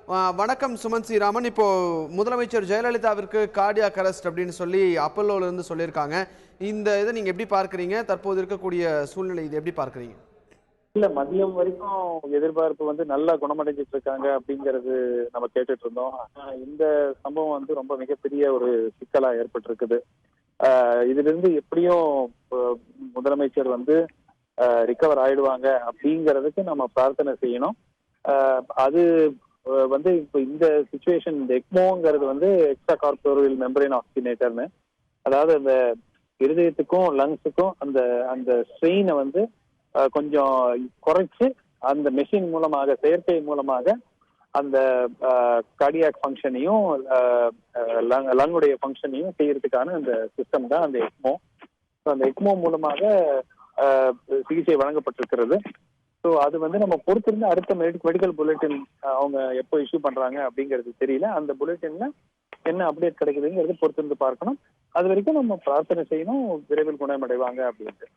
வணக்கம் சுமன் ஸ்ரீராமன். இப்போ முதலமைச்சர் ஜெயலலிதாவிற்கு கார்டியாக் அரெஸ்ட் அப்படின்னு சொல்லி அப்பல்லோல இருந்து சொல்லியிருக்காங்க. இந்த இதை நீங்க எப்படி பார்க்கறீங்க? தற்போது இருக்கக்கூடிய சூழ்நிலை இது எப்படி பார்க்கறீங்க? இல்ல மதியம் வரைக்கும் எதிர்பார்ப்பு நல்லா குணமடைஞ்சிட்டு இருக்காங்க அப்படிங்கறது நம்ம கேட்டுட்டு இருந்தோம். ஆனா இந்த சம்பவம் ரொம்ப மிகப்பெரிய ஒரு சிக்கலா ஏற்பட்டிருக்குது. இதுல இருந்து எப்படியும் முதலமைச்சர் ரிகவர் ஆயிடுவாங்க அப்படிங்கறதுக்கு நம்ம பிரார்த்தனை செய்யணும். அது இப்ப இந்த சுச்சுவேஷன் இந்த எக்மோங்கிறது எக்ஸ்ட்ரா கார்போரியல் மெம்பரேன் ஆக்சிஜனேட்டர்னு, அதாவது அந்த இருதயத்துக்கும் லங்ஸுக்கும் அந்த அந்த ஸ்ட்ரெயினை கொஞ்சம் குறைச்சு அந்த மெஷின் மூலமாக செயற்கை மூலமாக அந்த கார்டியாக் ஃபங்க்ஷனையும் லங்குடைய ஃபங்க்ஷனையும் செய்யறதுக்கான அந்த சிஸ்டம் தான் அந்த எக்மோ. அந்த எக்மோ மூலமாக சிகிச்சை வழங்கப்பட்டிருக்கிறது. ஸோ அது நம்ம பொறுத்திருந்து அடுத்த மெடிக்கல் புல்லட்டின் அவங்க எப்போ இஷ்யூ பண்றாங்க அப்படிங்கிறது தெரியல. அந்த புல்லட்டின்ல என்ன அப்டேட் கிடைக்குதுங்கிறது பொறுத்திருந்து பார்க்கணும். அது வரைக்கும் நம்ம பிரார்த்தனை செய்யணும் விரைவில் குணமடைவாங்க அப்படின்ட்டு.